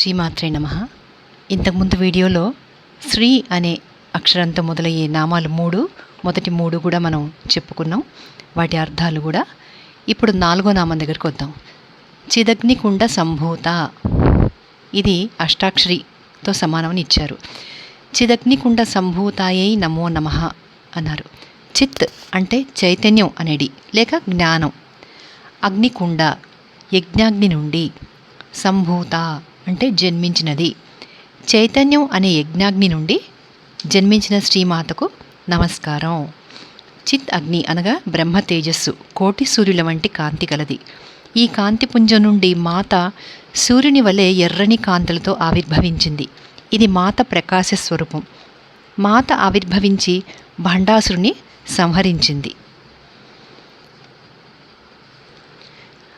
శ్రీమాత్రే నమః. ఇంతకుముందు వీడియోలో శ్రీ అనే అక్షరంతో మొదలయ్యే నామాలు మొదటి మూడు కూడా మనం చెప్పుకున్నాం, వాటి అర్థాలు కూడా. ఇప్పుడు 4వ నామం దగ్గరికి వద్దాం. చిదగ్నికుండ సంభూత, ఇది అష్టాక్షరితో సమానమని ఇచ్చారు. చిదగ్నికుండ సంభూతాయై నమో నమః అన్నారు. చిత్ అంటే చైతన్యం అనేది లేక జ్ఞానం. అగ్నికుండ యజ్ఞాగ్ని నుండి, సంభూత అంటే జన్మించినది. చైతన్యం అనే యజ్ఞాగ్ని నుండి జన్మించిన శ్రీమాతకు నమస్కారం. చిత్ అగ్ని అనగా బ్రహ్మ తేజస్సు, కోటి సూర్యుల వంటి కాంతి కలది. ఈ కాంతిపుంజం నుండి మాత సూర్యుని వలె ఎర్రని కాంతులతో ఆవిర్భవించింది. ఇది మాత ప్రకాశ స్వరూపం. మాత ఆవిర్భవించి భండాసురుని సంహరించింది.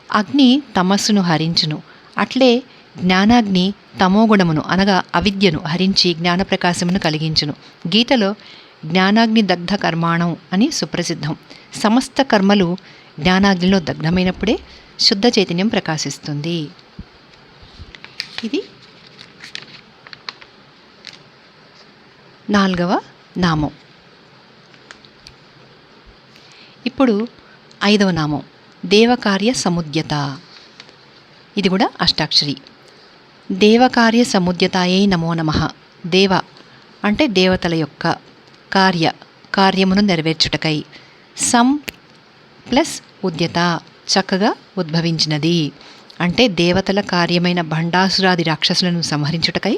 అగ్ని తమస్సును హరించును, అట్లే జ్ఞానాగ్ని తమోగుణమును అనగా అవిద్యను హరించి జ్ఞానప్రకాశమును కలిగించును. గీతలో జ్ఞానాగ్ని దగ్ధ కర్మాణం అని సుప్రసిద్ధం. సమస్త కర్మలు జ్ఞానాగ్నిలో దగ్ధమైనప్పుడే శుద్ధ చైతన్యం ప్రకాశిస్తుంది. ఇది 4వ నామం. ఇప్పుడు 5వ నామం దేవకార్య సముద్యత. ఇది కూడా అష్టాక్షరి. దేవకార్య సముద్యతాయై నమో నమః. దేవ అంటే దేవతల యొక్క, కార్యమును నెరవేర్చుటకై, సం ప్లస్ ఉద్యత చక్కగా ఉద్భవించినది. అంటే దేవతల కార్యమైన భండాసురాది రాక్షసులను సంహరించుటకై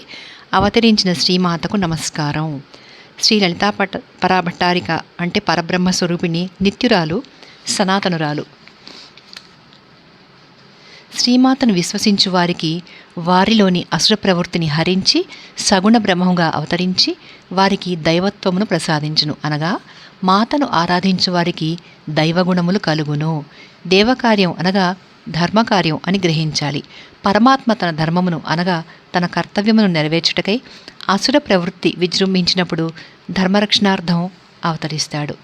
అవతరించిన శ్రీమాతకు నమస్కారం. శ్రీ లలితా పరాభట్టారిక అంటే పరబ్రహ్మ స్వరూపిణి, నిత్యురాలు, సనాతనురాలు. శ్రీమాతను విశ్వసించు వారికి వారిలోని అసుర ప్రవృత్తిని హరించి సగుణ బ్రహ్మముగా అవతరించి వారికి దైవత్వమును ప్రసాదించును. అనగా మాతను ఆరాధించు వారికి దైవగుణములు కలుగును. దేవకార్యం అనగా ధర్మకార్యం అని గ్రహించాలి. పరమాత్మ తన ధర్మమును అనగా తన కర్తవ్యమును నెరవేర్చుటకై అసుర ప్రవృత్తి విజృంభించినప్పుడు ధర్మరక్షణార్థం అవతరిస్తాడు.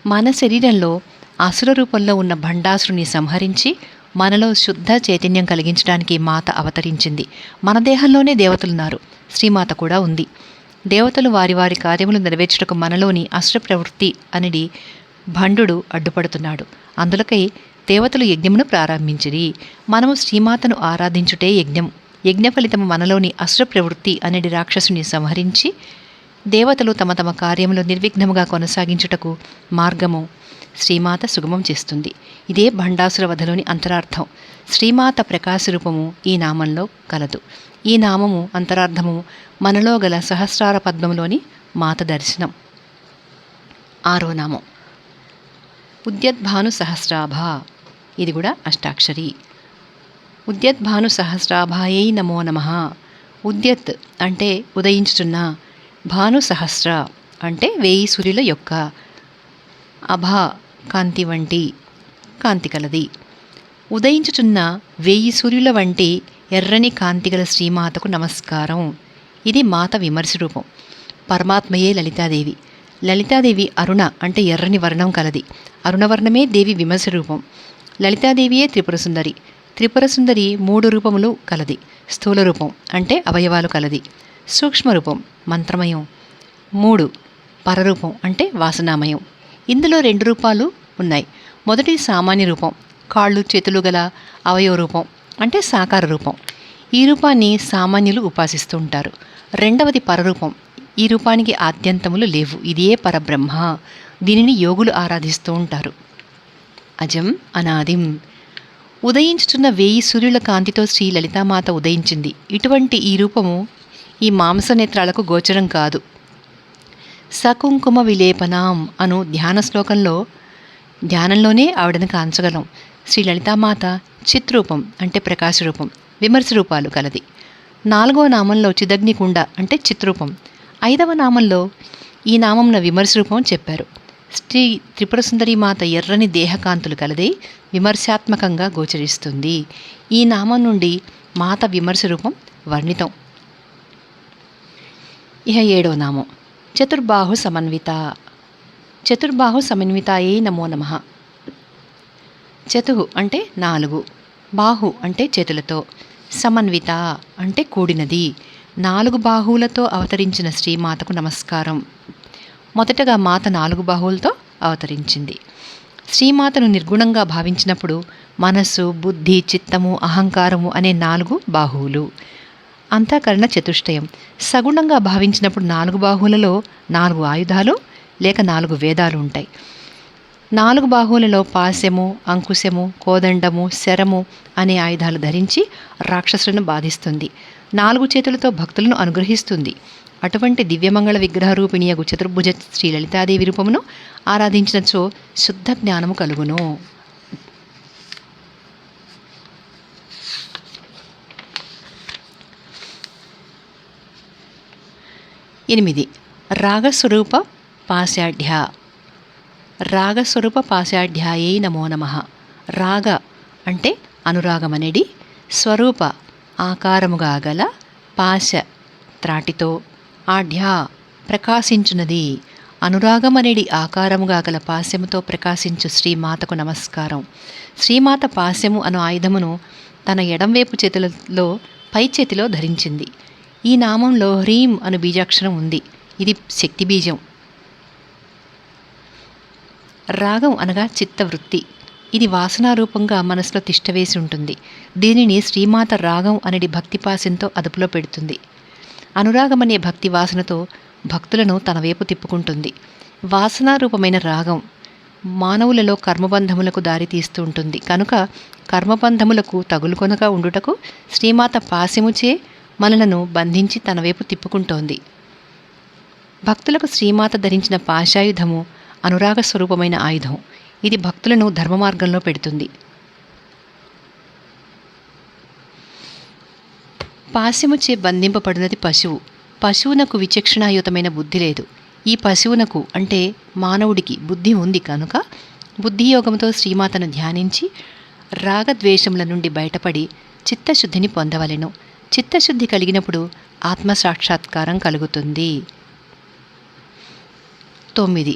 మన శరీరంలో అసుర రూపంలో ఉన్న భండాసురుని సంహరించి మనలో శుద్ధ చైతన్యం కలిగించడానికి మాత అవతరించింది. మన దేహంలోనే దేవతలున్నారు, శ్రీమాత కూడా ఉంది. దేవతలు వారి వారి కార్యములు నెరవేర్చుటకు మనలోని అసుర ప్రవృత్తి అనేది భండు అడ్డుపడుతున్నాడు. అందులకై దేవతలు యజ్ఞమును ప్రారంభించిరి. మనము శ్రీమాతను ఆరాధించుటే యజ్ఞం. యజ్ఞ ఫలితము మనలోని అసుర ప్రవృత్తి అనేది రాక్షసుని సంహరించి దేవతలు తమ తమ కార్యములు నిర్విఘ్నముగా కొనసాగించుటకు మార్గము శ్రీమాత సుగమం చేస్తుంది. ఇదే భండాసుర వధలోని అంతరార్థం. శ్రీమాత ప్రకాశ రూపము ఈ నామంలో కలదు. ఈ నామము అంతరార్థము మనలో గల సహస్రార పద్మములోని మాత దర్శనం. 6వ నామం ఉద్యద్భాను సహస్రాభ. ఇది కూడా అష్టాక్షరి. ఉద్యద్భాను సహస్రాభాయై నమో నమః. ఉద్యత్ అంటే ఉదయించుతున్న, భాను సహస్ర అంటే 1000 సూర్యుల యొక్క, అభా కాంతి వంటి కాంతి కలది. ఉదయించుచున్న 1000 సూర్యుల వంటి ఎర్రని కాంతిగల శ్రీమాతకు నమస్కారం. ఇది మాత విమర్శ రూపం. పరమాత్మయే లలితాదేవి. లలితాదేవి అరుణ అంటే ఎర్రని వర్ణం కలది. అరుణవర్ణమే దేవి విమర్శ రూపం. లలితాదేవియే త్రిపురసుందరి. త్రిపురసుందరి 3 రూపములు కలది. స్థూల రూపం అంటే అవయవాలు కలది. సూక్ష్మ రూపం మంత్రమయం. 3 పరరూపం అంటే వాసనామయం. ఇందులో 2 రూపాలు ఉన్నాయి. మొదటిది సామాన్య రూపం, కాళ్ళు చేతులు గల అవయవ రూపం అంటే సాకార రూపం. ఈ రూపాన్ని సామాన్యులు ఉపాసిస్తూ ఉంటారు. రెండవది పరరూపం. ఈ రూపానికి ఆద్యంతములు లేవు. ఇదే పరబ్రహ్మ. దీనిని యోగులు ఆరాధిస్తూ ఉంటారు. అజం అనాదిం. ఉదయించుతున్న 1000 సూర్యుల కాంతితో శ్రీ లలితామాత ఉదయించింది. ఇటువంటి ఈ రూపము ఈ మాంసనేత్రాలకు గోచరం కాదు. సకుంకుమ విలేపనాం అను ధ్యాన శ్లోకంలో ధ్యానంలోనే ఆవిడను కాంచగలం. శ్రీ లలితామాత చిత్రూపం అంటే ప్రకాశ రూపం, విమర్శ రూపాలు కలది. 4వ నామంలో చిదగ్నికుండ అంటే చిత్రూపం. 5వ నామంలో ఈ నామంన విమర్శ రూపం చెప్పారు. శ్రీ త్రిపురసుందరి మాత ఎర్రని దేహకాంతులు కలది, విమర్శాత్మకంగా గోచరిస్తుంది. ఈ నామం నుండి మాత విమర్శ రూపం వర్ణితం. ఇహ 7వ నామం చతుర్బాహు సమన్విత. చతుర్బాహు సమన్వితాయై నమో నమః. చతుః అంటే 4, బాహు అంటే చేతులతో, సమన్విత అంటే కూడినది. 4 బాహువులతో అవతరించిన శ్రీమాతకు నమస్కారం. మొదటగా మాత 4 బాహువులతో అవతరించింది. శ్రీమాతను నిర్గుణంగా భావించినప్పుడు మనస్సు, బుద్ధి, చిత్తము, అహంకారము అనే 4 బాహువులు. అంతఃకరణ చతుష్టయం. సగుణంగా భావించినప్పుడు 4 బాహువులలో 4 ఆయుధాలు లేక 4 వేదాలు ఉంటాయి. 4 బాహువులలో పాశము, అంకుశము, కోదండము, శరము అనే ఆయుధాలు ధరించి రాక్షసులను బాధిస్తుంది. 4 చేతులతో భక్తులను అనుగ్రహిస్తుంది. అటువంటి దివ్యమంగళ విగ్రహరూపిణియగు చతుర్భుజ శ్రీ లలితాదేవి రూపమును ఆరాధించినచో శుద్ధ జ్ఞానము కలుగును. ఎనిమిది. రాగస్వరూప పాశాఢ్య. రాగస్వరూప పాశాఢ్యాయై నమో నమః. రాగ అంటే అనురాగమనేది, స్వరూప ఆకారముగా గల, పాశ త్రాటితో, ఆఢ్య ప్రకాశించున్నది. అనురాగమనేది ఆకారముగా గల పాశముతో ప్రకాశించు శ్రీమాతకు నమస్కారం. శ్రీమాత పాశము అను ఆయుధమును తన ఎడంవైపు చేతులలో పై చేతిలో ధరించింది. ఈ నామంలో హ్రీం అను బీజాక్షరం ఉంది. ఇది శక్తి బీజం. రాగం అనగా చిత్తవృత్తి. ఇది వాసనారూపంగా మనసులో తిష్టవేసి ఉంటుంది. దీనిని శ్రీమాత రాగం అనేది భక్తిపాశంతో అదుపులో పెడుతుంది. అనురాగం అనే భక్తి వాసనతో భక్తులను తన వైపు తిప్పుకుంటుంది. వాసనారూపమైన రాగం మానవులలో కర్మబంధములకు దారితీస్తూ ఉంటుంది. కనుక కర్మబంధములకు తగులుకొనక ఉండుటకు శ్రీమాత పాశముచే మనలను బంధించి తన వైపు తిప్పుకుంటోంది. భక్తులకు శ్రీమాత ధరించిన పాశాయుధము అనురాగ స్వరూపమైన ఆయుధం. ఇది భక్తులను ధర్మ మార్గంలో పెడుతుంది. పాశముచే బంధింపబడినది పశువు. పశువునకు విచక్షణాయుతమైన బుద్ధి లేదు. ఈ పశువునకు అంటే మానవుడికి బుద్ధి ఉంది కనుక బుద్ధియోగంతో శ్రీమాతను ధ్యానించి రాగద్వేషముల నుండి బయటపడి చిత్తశుద్ధిని పొందవలెను. చిత్తశుద్ధి కలిగినప్పుడు ఆత్మసాక్షాత్కారం కలుగుతుంది. 9.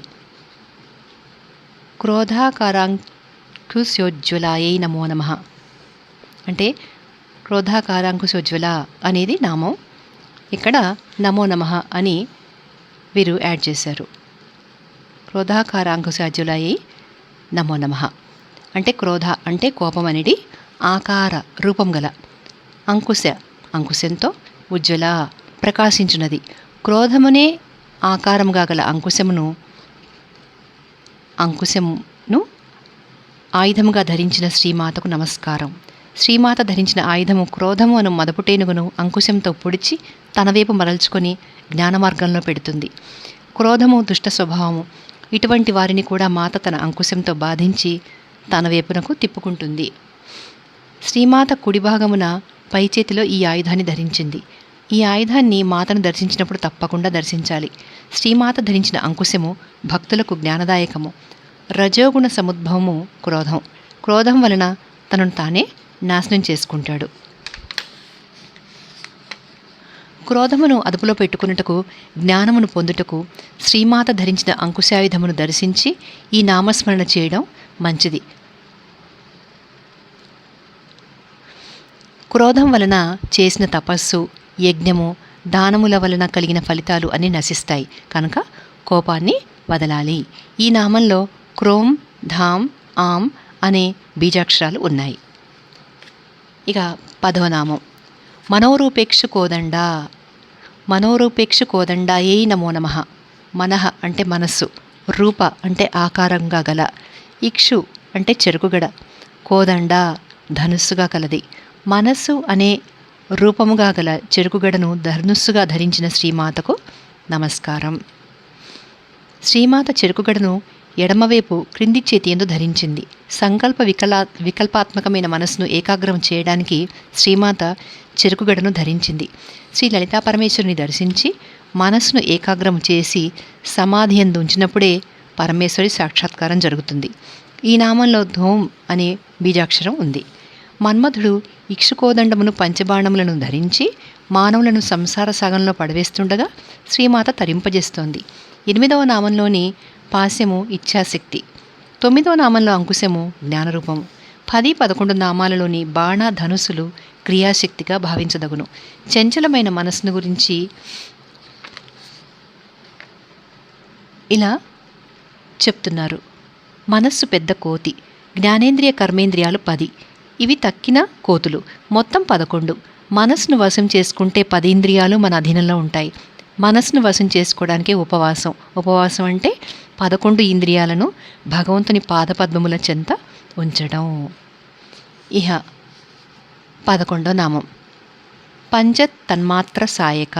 క్రోధాకారాంకుశోజ్వలాయై నమో నమః. అంటే క్రోధాకారాంకుశోజ్వల అనేది నామం. ఇక్కడ నమో నమః అని వీరు యాడ్ చేశారు. క్రోధాకారాంకుశోజ్వలాయై నమో నమః అంటే క్రోధ అంటే కోపం అనేది ఆకార రూపం గల, అంకుశంతో ఉజ్వల ప్రకాశించున్నది. క్రోధమునే ఆకారముగా గల అంకుశమును ఆయుధముగా ధరించిన శ్రీమాతకు నమస్కారం. శ్రీమాత ధరించిన ఆయుధము క్రోధము అను మదపుటేనుగును అంకుశంతో పొడిచి తన వైపు మరల్చుకొని జ్ఞానమార్గంలో పెడుతుంది. క్రోధము దుష్ట స్వభావము. ఇటువంటి వారిని కూడా మాత తన అంకుశంతో బాధించి తన వైపునకు తిప్పుకుంటుంది. శ్రీమాత కుడి భాగమున పై చేతిలో ఈ ఆయుధాన్ని ధరించింది. ఈ ఆయుధాన్ని మాతను దర్శించినప్పుడు తప్పకుండా దర్శించాలి. శ్రీమాత ధరించిన అంకుశము భక్తులకు జ్ఞానదాయకము. రజోగుణ సముద్భవము క్రోధం. క్రోధం వలన తనను తానే నాశనం చేసుకుంటాడు. క్రోధమును అదుపులో పెట్టుకున్నటకు, జ్ఞానమును పొందుటకు శ్రీమాత ధరించిన అంకుశాయుధమును దర్శించి ఈ నామస్మరణ చేయడం మంచిది. క్రోధం వలన చేసిన తపస్సు, యజ్ఞము, దానముల వలన కలిగిన ఫలితాలు అన్నీ నశిస్తాయి. కనుక కోపాన్ని వదలాలి. ఈ నామంలో క్రోం, ధాం, ఆం అనే బీజాక్షరాలు ఉన్నాయి. ఇక 10వ నామం మనోరూపేక్షు కోదండ. మనోరూపేక్షు కోదండాయై నమో నమః. మనః అంటే మనస్సు, రూప అంటే ఆకారంగా గల, ఇక్షు అంటే చెరుకుగడ, కోదండ ధనుస్సుగా కలది. మనస్సు అనే రూపముగా గల చెరుకుగడను ధనుస్సుగా ధరించిన శ్రీమాతకు నమస్కారం. శ్రీమాత చెరుకుగడను ఎడమవైపు క్రింది చేతి యందు ధరించింది. సంకల్ప వికల్పాత్మకమైన మనస్సును ఏకాగ్రం చేయడానికి శ్రీమాత చెరుకుగడను ధరించింది. శ్రీ లలితా పరమేశ్వరుని దర్శించి మనస్సును ఏకాగ్రం చేసి సమాధి యందు ఉంచినప్పుడే పరమేశ్వరి సాక్షాత్కారం జరుగుతుంది. ఈ నామంలో ధోం అనే బీజాక్షరం ఉంది. మన్మధుడు ఇక్షుకోదండమును పంచబాణములను ధరించి మానవులను సంసార సాగంలో పడవేస్తుండగా శ్రీమాత తరింపజేస్తోంది. 8వ నామంలోని పాశము ఇచ్ఛాశక్తి. 9వ నామంలో అంకుశము జ్ఞానరూపము. 10, 11 నామాలలోని బాణ ధనుసులు క్రియాశక్తిగా భావించదగును. చంచలమైన మనస్సును గురించి ఇలా చెప్తున్నారు. మనస్సు పెద్ద కోతి, జ్ఞానేంద్రియ కర్మేంద్రియాలు 10, ఇవి తక్కిన కోతులు, మొత్తం 11. మనస్సును వశం చేసుకుంటే 10 ఇంద్రియాలు మన అధీనంలో ఉంటాయి. మనస్సును వశం చేసుకోవడానికే ఉపవాసం అంటే 11 ఇంద్రియాలను భగవంతుని పాదపద్మముల చెంత ఉంచడం. ఇహ 11వ నామం పంచతన్మాత్ర సాయక.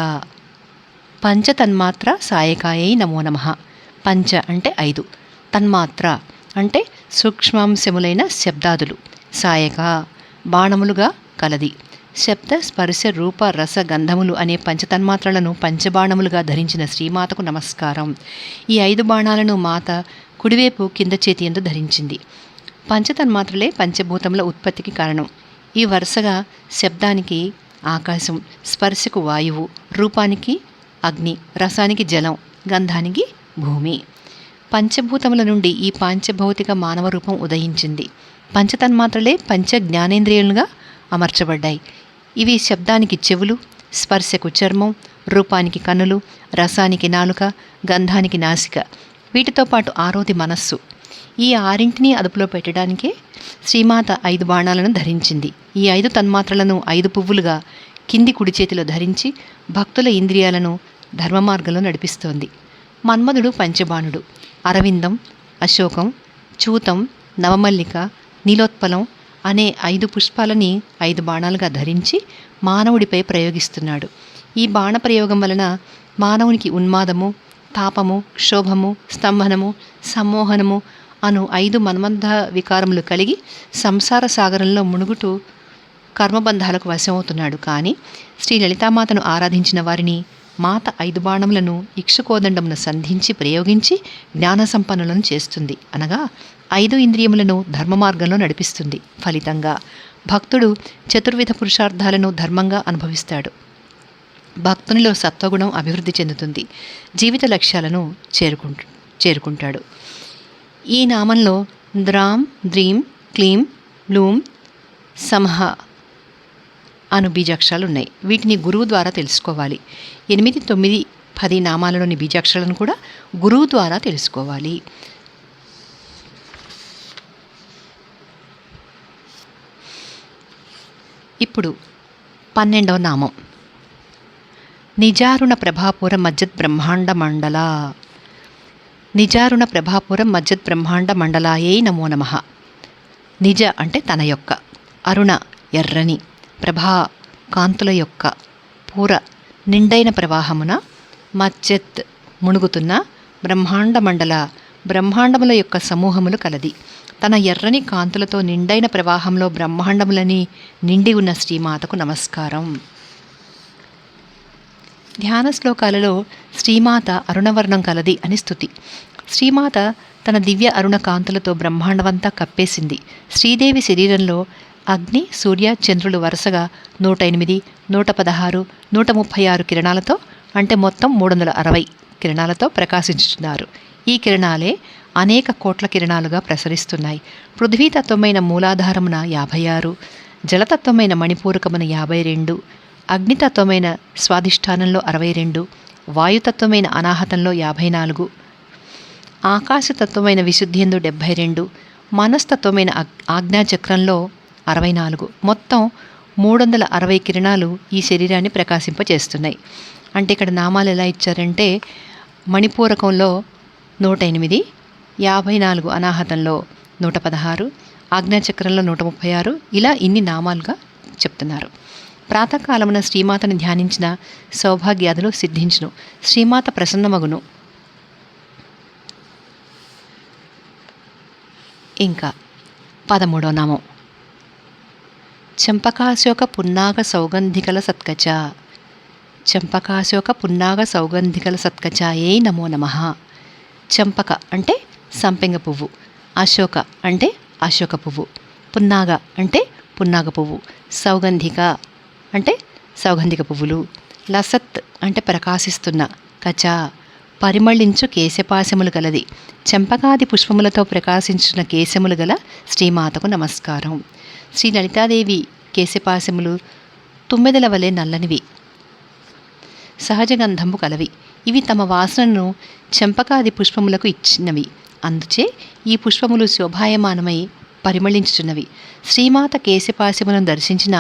పంచతన్మాత్ర సాయకాయై నమో నమః. పంచ అంటే 5, తన్మాత్ర అంటే సూక్ష్మాంశములైన శబ్దాదులు, సాయక బాణములుగా కలది. శబ్ద స్పర్శ రూప రస గంధములు అనే పంచతన్మాత్రలను పంచబాణములుగా ధరించిన శ్రీమాతకు నమస్కారం. ఈ 5 బాణాలను మాత కుడివైపు కింద చేతి యందు ధరించింది. పంచతన్మాత్రలే పంచభూతముల ఉత్పత్తికి కారణం. ఈ వరుసగా శబ్దానికి ఆకాశం, స్పర్శకు వాయువు, రూపానికి అగ్ని, రసానికి జలం, గంధానికి భూమి. పంచభూతముల నుండి ఈ పాంచభౌతిక మానవ రూపం ఉదయించింది. పంచతన్మాత్రలే పంచ జ్ఞానేంద్రియాలుగా అమర్చబడ్డాయి. ఇవి శబ్దానికి చెవులు, స్పర్శకు చర్మం, రూపానికి కన్నులు, రసానికి నాలుక, గంధానికి నాసిక. వీటితో పాటు 6వది మనస్సు. ఈ 6ంటిని అదుపులో పెట్టడానికే శ్రీమాత 5 బాణాలను ధరించింది. ఈ 5 తన్మాత్రలను 5 పువ్వులుగా కింది కుడి చేతిలో ధరించి భక్తుల ఇంద్రియాలను ధర్మ మార్గంలో నడిపిస్తోంది. మన్మధుడు పంచబాణుడు. అరవిందం, అశోకం, చూతం, నవమల్లిక, నీలోత్పలం అనే 5 పుష్పాలని 5 బాణాలుగా ధరించి మానవుడిపై ప్రయోగిస్తున్నాడు. ఈ బాణ ప్రయోగం వలన మానవునికి ఉన్మాదము, తాపము, క్షోభము, స్తంభనము, సమ్మోహనము అను 5 మన్మథ వికారములు కలిగి సంసార సాగరంలో మునుగుతూ కర్మబంధాలకు వశమవుతున్నాడు. కానీ శ్రీ లలితామాతను ఆరాధించిన వారిని మాత 5 బాణములను ఇక్షుకోదండమును సంధించి ప్రయోగించి జ్ఞాన సంపన్నులను చేస్తుంది. అనగా 5 ఇంద్రియములను ధర్మ మార్గంలో నడిపిస్తుంది. ఫలితంగా భక్తుడు చతుర్విధ పురుషార్థాలను ధర్మంగా అనుభవిస్తాడు. భక్తునిలో సత్వగుణం అభివృద్ధి చెందుతుంది. జీవిత లక్ష్యాలను చేరుకుంటాడు. ఈ నామంలో ద్రాం, ద్రీం, క్లీం, లూం, సంహ అను బీజాక్షరాలు ఉన్నాయి. వీటిని గురువు ద్వారా తెలుసుకోవాలి. 8, 9, 10 నామాలలోని బీజాక్షరాలను కూడా గురువు ద్వారా తెలుసుకోవాలి. ఇప్పుడు 12వ నామం నిజారుణ ప్రభాపుర మజ్జత్ బ్రహ్మాండ మండల. నిజారుణ ప్రభాపురం మజ్జత్ బ్రహ్మాండ మండలాయై నమో నమః. నిజ అంటే తన యొక్క, అరుణ ఎర్రని, ప్రభా కాంతుల యొక్క, పూర నిండైన ప్రవాహమున, మజ్జత్ మునుగుతున్న, బ్రహ్మాండ మండల బ్రహ్మాండముల యొక్క సమూహములు కలది. తన ఎర్రని కాంతులతో నిండైన ప్రవాహంలో బ్రహ్మాండములని నిండి ఉన్న శ్రీమాతకు నమస్కారం. ధ్యాన శ్లోకాలలో శ్రీమాత అరుణవర్ణం కలది అని స్తుతి. శ్రీమాత తన దివ్య అరుణ కాంతులతో బ్రహ్మాండమంతా కప్పేసింది. శ్రీదేవి శరీరంలో అగ్ని, సూర్య, చంద్రులు వరుసగా 108, 116, 136 కిరణాలతో, అంటే మొత్తం 360 కిరణాలతో ప్రకాశించుతున్నారు. ఈ కిరణాలే అనేక కోట్ల కిరణాలుగా ప్రసరిస్తున్నాయి. పృథ్వీతత్వమైన మూలాధారమున 56, జలతత్వమైన మణిపూరకమున 52, అగ్నితత్వమైన స్వాధిష్టానంలో 62, వాయుతత్వమైన అనాహతంలో 54, ఆకాశతత్వమైన విశుద్ధియందు 72, మనస్తత్వమైన ఆజ్ఞాచక్రంలో 64, మొత్తం 360 కిరణాలు ఈ శరీరాన్ని ప్రకాశింపచేస్తున్నాయి. అంటే ఇక్కడ నామాలు ఎలా ఇచ్చారంటే మణిపూరకంలో 108, 54 అనాహతంలో 116, ఆజ్ఞాచక్రంలో 136, ఇలా ఇన్ని నామాలుగా చెప్తున్నారు. ప్రాతకాలమున శ్రీమాతను ధ్యానించిన సౌభాగ్యాదులు సిద్ధించును. శ్రీమాత ప్రసన్నమగును. ఇంకా 13వ నామం చంపకాశోక పున్నాగ సౌగంధికల సత్కచ. చంపకాశోక పున్నాగ సౌగంధికల సత్కచాయై నమో నమః. చంపక అంటే సంపెంగ పువ్వు, అశోక అంటే అశోక పువ్వు, పున్నాగ అంటే పున్నాగ పువ్వు, సౌగంధిక అంటే సౌగంధిక పువ్వులు, లసత్ అంటే ప్రకాశిస్తున్న, కచ పరిమళించు కేశపాశములు గలది. చెంపకాది పుష్పములతో ప్రకాశించిన కేశములు గల శ్రీమాతకు నమస్కారం. శ్రీ లలితాదేవి కేశపాశములు తుమ్మెదల వలె నల్లనివి, సహజగంధము కలవి. ఇవి తమ వాసనను చెంపకాది పుష్పములకు ఇచ్చినవి. అందుచే ఈ పుష్పములు శోభాయమానమై పరిమళించుచున్నవి. శ్రీమాత కేశపాశములను దర్శించిన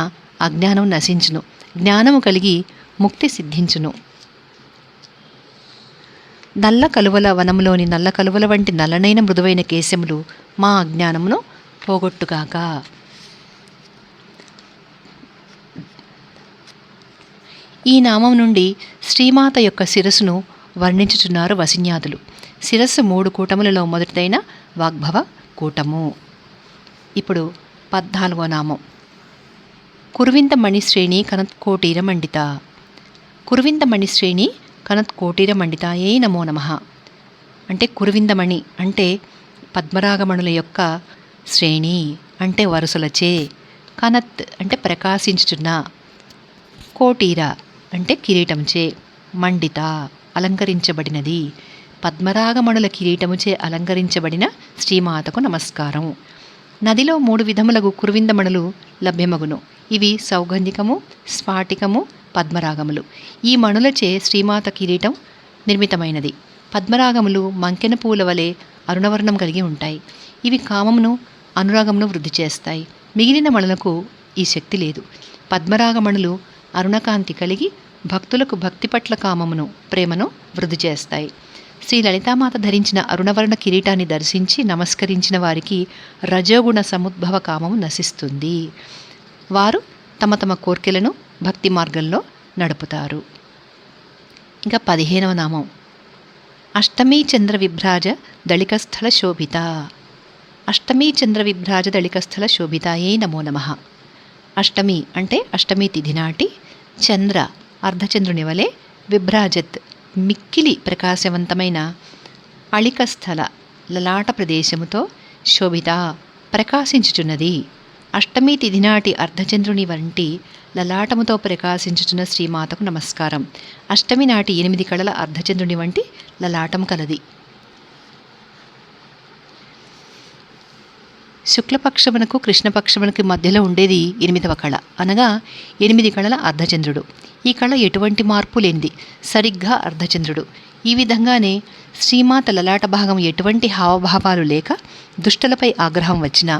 అజ్ఞానం నశించును, జ్ఞానము కలిగి ముక్తి సిద్ధించును. నల్ల కలువల వనములోని నల్ల కలువల వంటి నల్లనైన మృదువైన కేశములు మా అజ్ఞానమును పోగొట్టుగాక. ఈ నామం నుండి శ్రీమాత యొక్క శిరస్సును వర్ణించుచున్నారు వసిన్యాదులు. శిరస్సు 3 కూటములలో మొదటిదైన వాగ్భవ కూటము. ఇప్పుడు 14వ నామం. కురువింద మణిశ్రేణి కనత్కోటీర మండిత. కురువింద మణిశ్రేణి కనత్కోటీర మండితాయే నమో నమః. అంటే కురువిందమణి అంటే పద్మరాగమణుల యొక్క శ్రేణి అంటే వరుసలచే, కనత్ అంటే ప్రకాశించుచున్న, కోటీర అంటే కిరీటంచే, మండిత అలంకరించబడినది, పద్మరాగమణుల కిరీటముచే అలంకరించబడిన శ్రీమాతకు నమస్కారం. నదిలో 3 విధములకు కురువిందమణులు లభ్యమగును. ఇవి సౌగంధికము, స్ఫాటికము, పద్మరాగములు. ఈ మణులచే శ్రీమాత కిరీటం నిర్మితమైనది. పద్మరాగములు మంకెన పూల వలె అరుణవర్ణం కలిగి ఉంటాయి. ఇవి కామమును, అనురాగమును వృద్ధి చేస్తాయి. మిగిలిన మణులకు ఈ శక్తి లేదు. పద్మరాగమణులు అరుణకాంతి కలిగి భక్తులకు భక్తి పట్ల కామమును, ప్రేమను వృద్ధి చేస్తాయి. శ్రీ లలితామాత ధరించిన అరుణవర్ణ కిరీటాన్ని దర్శించి నమస్కరించిన వారికి రజోగుణ సముద్భవ కామము నశిస్తుంది. వారు తమ తమ కోర్కెలను భక్తి మార్గంలో నడుపుతారు. ఇంకా 15వ నామం. అష్టమీ చంద్ర విభ్రాజ దళికస్థల శోభిత. అష్టమీ చంద్ర విభ్రాజ దళికస్థల శోభితాయే నమో నమః. అష్టమి అంటే అష్టమి తిథి నాటి చంద్ర అర్ధచంద్రుని వలె విభ్రాజత్ మిక్కిలి ప్రకాశవంతమైన అళికస్థల లలాట ప్రదేశముతో శోభిత ప్రకాశించుచున్నది. అష్టమి తిథి నాటి అర్ధచంద్రుని వంటి లలాటముతో ప్రకాశించుచున్న శ్రీమాతకు నమస్కారం. అష్టమి నాటి 8 కళల అర్ధచంద్రుని వంటి లలాటం కలది. శుక్లపక్షమునకు కృష్ణపక్షమునకు మధ్యలో ఉండేది 8వ కళ, అనగా 8 కళల అర్ధచంద్రుడు. ఈ కళ ఎటువంటి మార్పు లేనిది, సరిగ్గా అర్ధచంద్రుడు. ఈ విధంగానే శ్రీమాత లలాట భాగం ఎటువంటి హావభావాలు లేక, దుష్టులపై ఆగ్రహం వచ్చినా,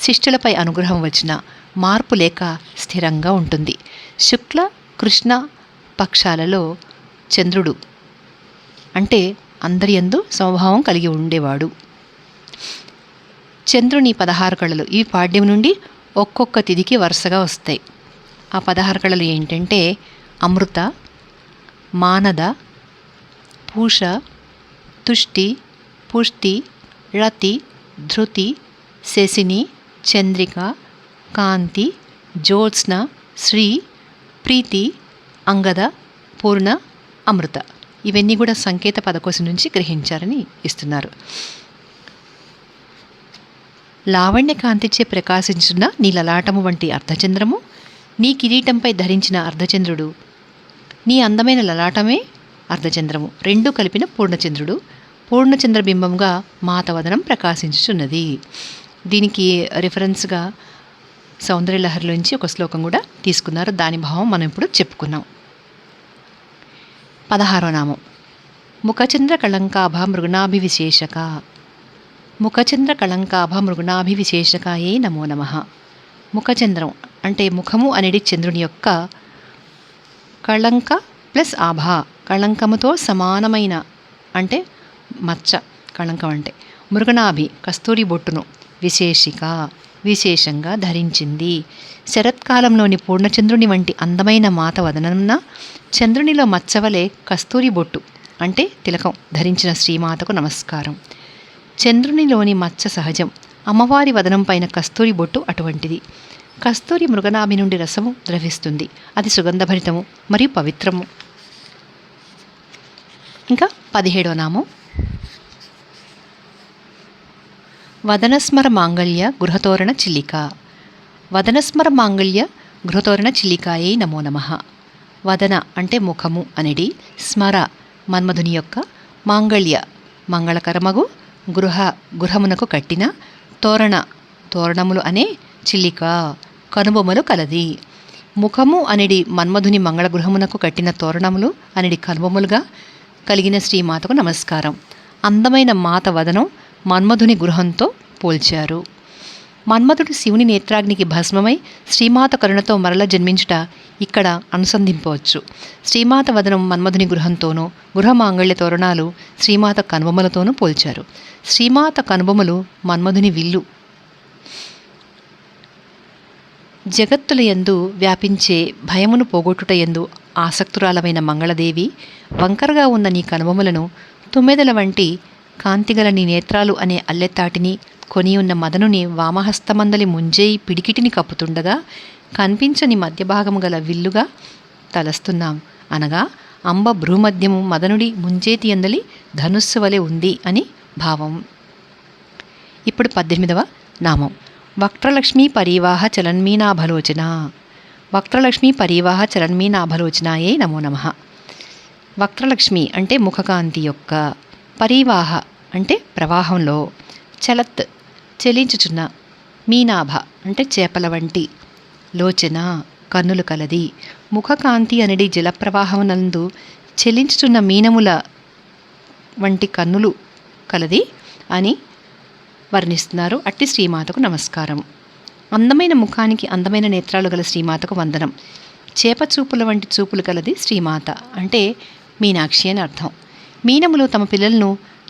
శిష్టులపై అనుగ్రహం వచ్చినా మార్పు లేక స్థిరంగా ఉంటుంది. శుక్ల కృష్ణ పక్షాలలో చంద్రుడు అంటే అందరి యందు సమభావం కలిగి ఉండేవాడు. చంద్రుని 16 కళలు ఈ పాడ్యం నుండి ఒక్కొక్క తిథికి వరుసగా వస్తాయి. ఆ 16 కళలు ఏంటంటే అమృత, మానద, పూష, తుష్టి, పుష్టి, రతి, ధృతి, శశిని, చంద్రిక, కాంతి, జ్యోత్స్న, శ్రీ, ప్రీతి, అంగద, పూర్ణ, అమృత. ఇవన్నీ కూడా సంకేత పదకోశం నుంచి గ్రహించారని ఇస్తున్నారు. లావణ్య కాంతిచే ప్రకాశించున్న నీ లలాటము వంటి అర్ధచంద్రము, నీ కిరీటంపై ధరించిన అర్ధచంద్రుడు, నీ అందమైన లలాటమే అర్ధచంద్రము, 2 కలిపిన పూర్ణచంద్రుడు. పూర్ణచంద్రబింబంగా మాతవదనం ప్రకాశించుచున్నది. దీనికి రిఫరెన్స్గా సౌందర్యలహరిలోంచి ఒక శ్లోకం కూడా తీసుకున్నారు. దాని భావం మనం ఇప్పుడు చెప్పుకున్నాం. 16వ నామం. ముఖచంద్ర కళంకాభ మృగనాభివిశేషక. ముఖచంద్ర కళంకాభ మృగనాభివిశేషకాయే నమో నమః. ముఖచంద్రం అంటే ముఖము అనేది చంద్రుని యొక్క కళంక ప్లస్ ఆభ, కళంకముతో సమానమైన అంటే మచ్చ, కళంకం అంటే మృగనాభి కస్తూరి బొట్టును విశేషిక విశేషంగా ధరించింది. శరత్కాలంలోని పూర్ణచంద్రుని వంటి అందమైన మాత వదనమున చంద్రునిలో మచ్చవలే కస్తూరి బొట్టు అంటే తిలకం ధరించిన శ్రీమాతకు నమస్కారం. చంద్రునిలోని మచ్చ సహజం, అమ్మవారి వదనం పైన కస్తూరి బొట్టు అటువంటిది. కస్తూరి మృగనాభి నుండి రసము ద్రవిస్తుంది. అది సుగంధభరితము మరియు పవిత్రము. ఇంకా 17వ నామం. వదనస్మర మాంగళ్య గృహతోరణ చిల్లిక. వదనస్మర మాంగళ్య గృహతోరణ చిల్లికాయే నమో నమః. వదన అంటే ముఖము అనేది, స్మర మన్మధుని యొక్క, మాంగళ్య మంగళకరమగు, గృహమునకు కట్టిన, తోరణములు అనే చిల్లిక కనుబొమ్మలు కలది. ముఖము అనిడి మన్మధుని మంగళగృహమునకు కట్టిన తోరణములు అనిడి కనుబొమ్మలుగా కలిగిన శ్రీమాతకు నమస్కారం. అందమైన మాత వదనం మన్మధుని గృహంతో పోల్చారు. మన్మధుడు శివుని నేత్రాగ్నికి భస్మమై శ్రీమాత కరుణతో మరల జన్మించుట ఇక్కడ అనుసంధింపవచ్చు. శ్రీమాత వదనం మన్మధుని గృహంతోనూ, గృహమాంగళ్య తోరణాలు శ్రీమాత కనుబొమ్మలతోనూ పోల్చారు. శ్రీమాత కనుబొమ్మలు మన్మధుని విల్లు. జగత్తుల యందు వ్యాపించే భయమును పోగొట్టుటయందు ఆసక్తురాలమైన మంగళదేవి, వంకరగా ఉన్న నీ కనుబొమ్మలను, తుమ్మెదల వంటి కాంతిగల నీ నేత్రాలు అనే అల్లెత్తాటిని, కొనియున్న మదనుని వామహస్తమందలి ముంజేయి పిడికిటిని కప్పుతుండగా కనిపించని మధ్యభాగము గల విల్లుగా తలస్తున్నాం. అనగా అంబ భ్రూమధ్యము మదనుడి ముంజేతి అందలి ధనుస్సు వలె ఉంది అని భావం. ఇప్పుడు 18వ నామం. వక్త్రలక్ష్మీ పరీవాహ చలన్మీనాభలోచన. వక్త్రలక్ష్మీ పరీవాహ చలన్మీనాభలోచనాయే నమో నమః. వక్త్రలక్ష్మి అంటే ముఖకాంతి యొక్క, పరీవాహ అంటే ప్రవాహంలో, చలత్ చెలించుచున్న, మీనాభ అంటే చేపల వంటి, లోచన కన్నులు కలది. ముఖకాంతి అనేది జలప్రవాహమునందు చెలించుచున్న మీనముల వంటి కన్నులు కలది అని వర్ణిస్తున్నారు. అట్టి శ్రీమాతకు నమస్కారం. అందమైన ముఖానికి అందమైన నేత్రాలు గల శ్రీమాతకు వందనం. చేప చూపుల వంటి చూపులు కలది శ్రీమాత అంటే మీనాక్షి అని అర్థం. మీనములు తమ పిల్లలను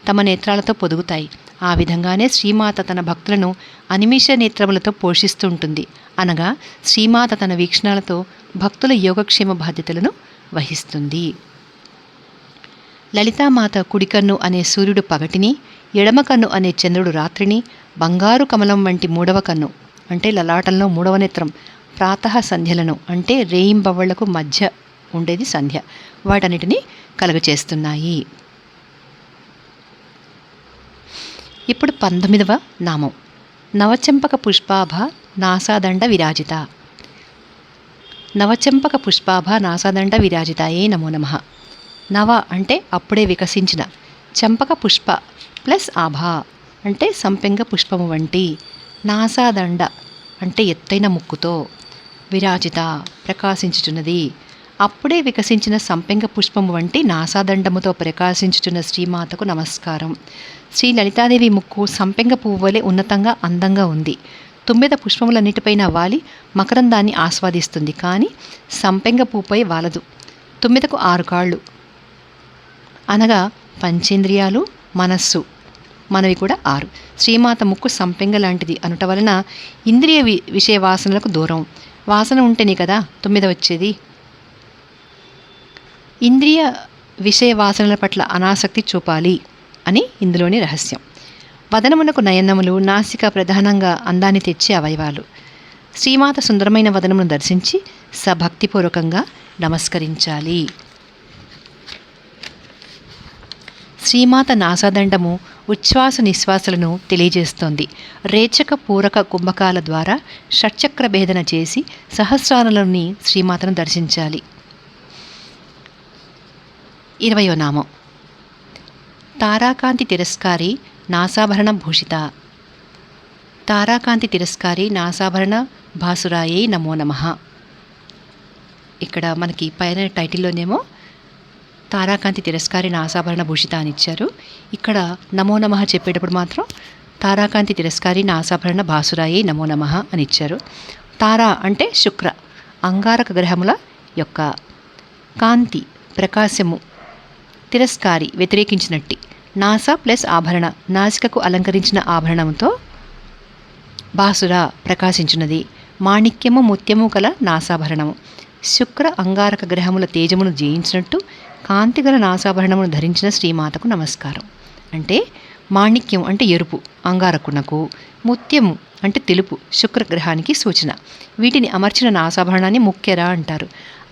తమ నేత్రాలతో పొదుగుతాయి. ఆ విధంగానే శ్రీమాత తన భక్తులను అనిమిష నేత్రములతో పోషిస్తుంటుంది. అనగా శ్రీమాత తన వీక్షణాలతో భక్తుల యోగక్షేమ బాధ్యతలను వహిస్తుంది. లలితామాత కుడికన్ను అనే సూర్యుడు పగటిని, ఎడమ కన్ను అనే చంద్రుడు రాత్రిని, బంగారు కమలం వంటి మూడవ కన్ను అంటే లలాటంలో మూడవ నేత్రం ప్రాతః సంధ్యలను అంటే రేయింబవళ్లకు మధ్య ఉండేది సంధ్య, వాటన్నిటినీ కలుగచేస్తున్నాయి. ఇప్పుడు 19వ నామం. నవచెంపక పుష్పాభ నాసాదండ విరాజిత. నవచెంపక పుష్పాభ నాసాదండ విరాజితాయే నమో నమః. నవ అంటే అప్పుడే వికసించిన, చెంపక పుష్ప ప్లస్ ఆభ అంటే సంపెంగ పుష్పము వంటి, నాసాదండ అంటే ఎత్తైన ముక్కుతో, విరాజిత ప్రకాశించుచున్నది. అప్పుడే వికసించిన సంపెంగ పుష్పము వంటి నాసాదండముతో ప్రకాశించుచున్న శ్రీమాతకు నమస్కారం. శ్రీ లలితాదేవి ముక్కు సంపెంగ పువ్వు వలె ఉన్నతంగా అందంగా ఉంది. తుమ్మెద పుష్పములన్నిటిపైన వాలి మకరందాన్ని ఆస్వాదిస్తుంది, కానీ సంపెంగ పువ్వుపై వాలదు. తుమ్మెదకు 6 కాళ్ళు అనగా పంచేంద్రియాలు, మనస్సు మనవి కూడా 6. శ్రీమాత ముక్కు సంపెంగ లాంటిది అనుట వలన ఇంద్రియ విషయ వాసనలకు దూరం. వాసన ఉంటేనే కదా తుమ్మెద వచ్చేది. ఇంద్రియ విషయ వాసనల పట్ల అనాసక్తి చూపాలి అని ఇందులోని రహస్యం. వదనమునకు నయనములు, నాసిక ప్రధానంగా అందాన్ని తెచ్చే అవయవాలు. శ్రీమాత సుందరమైన వదనమును దర్శించి సభక్తిపూర్వకంగా నమస్కరించాలి. శ్రీమాత నాసాదండము ఉచ్ఛ్వాస నిశ్వాసలను తెలియజేస్తోంది. రేచక పూరక కుంభకాల ద్వారా షట్చక్ర భేదన చేసి సహస్రాలలోని శ్రీమాతను దర్శించాలి. 20వ నామం. తారాకాంతి తిరస్కారి నాసాభరణ భూషిత. తారాకాంతి తిరస్కారి నాసాభరణ భాసురాయే నమో నమః. ఇక్కడ మనకి పైన టైటిల్లోనేమో తారాకాంతి తిరస్కారి నాసాభరణ భూషిత అని ఇచ్చారు. ఇక్కడ నమో నమః చెప్పేటప్పుడు మాత్రం తారాకాంతి తిరస్కారి నాసాభరణ భాసురాయే నమో నమః అని ఇచ్చారు. తారా అంటే శుక్ర, అంగారక గ్రహముల యొక్క కాంతి ప్రకాశము, తిరస్కారి వ్యతిరేకించినట్టి, నాసా ప్లస్ ఆభరణ నాసికకు అలంకరించిన ఆభరణంతో భాసుర ప్రకాశించున్నది. మాణిక్యము ముత్యము కల నాసాభరణము. శుక్ర అంగారక గ్రహముల తేజమును జయించినట్టు కాంతిగల నాసాభరణమును ధరించిన శ్రీమాతకు నమస్కారం. అంటే మాణిక్యం అంటే ఎరుపు అంగారకునకు, ముత్యము అంటే తెలుపు శుక్రగ్రహానికి సూచన. వీటిని అమర్చిన నాసాభరణాన్ని ముఖ్యర అంటారు.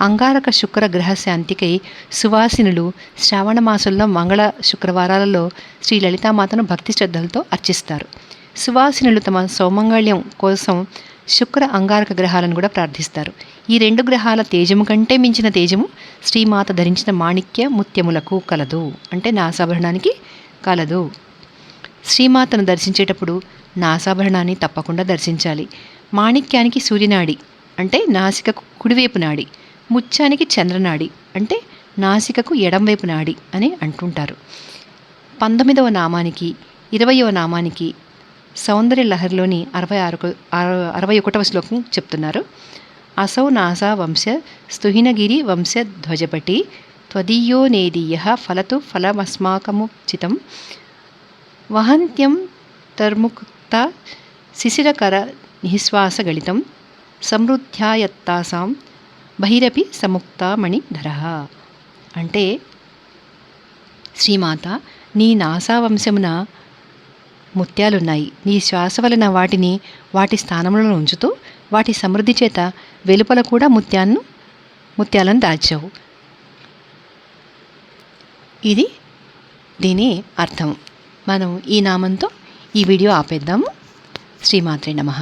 అంగారక శుక్ర గ్రహ శాంతికై సువాసినులు శ్రావణ మాసంలో మంగళ శుక్రవారాలలో శ్రీ లలితామాతను భక్తి శ్రద్ధలతో అర్చిస్తారు. సువాసినులు తమ సౌమంగళ్యం కోసం శుక్ర అంగారక గ్రహాలను కూడా ప్రార్థిస్తారు. ఈ 2 గ్రహాల తేజము కంటే మించిన తేజము శ్రీమాత ధరించిన మాణిక్య ముత్యములకు కలదు, అంటే నాసాభరణానికి కలదు. శ్రీమాతను దర్శించేటప్పుడు నాసాభరణాన్ని తప్పకుండా దర్శించాలి. మాణిక్యానికి సూర్యనాడి అంటే నాసికకు కుడివైపు నాడి, ముత్యానికి చంద్రనాడి అంటే నాసికకు ఎడంవైపు నాడి అని అంటుంటారు. 19వ నామానికి 20వ నామానికి సౌందర్య లహరిలోని 61వ శ్లోకం చెప్తున్నారు. అసౌ నాసా వంశ స్తుహినగిరి వంశ ధ్వజపటి త్వదీయో నేదీయ ఫలతు ఫలమస్మాకముచితం వహంత్యం తర్ముక్త శిశిరకర నిశ్వాసగళితం సమృద్ధ్యాయత్తాసాం బహిరపి సముక్త మణిధర. అంటే శ్రీమాత, నీ నాసావంశమున ముత్యాలున్నాయి. నీ శ్వాస వలన వాటిని వాటి స్థానంలో ఉంచుతూ వాటి సమృద్ధి చేత వెలుపల కూడా ముత్యాలను దాచావు. ఇది దీని అర్థం. మనం ఈ నామంతో ఈ వీడియో ఆపేద్దాము. శ్రీమాత్రే నమః.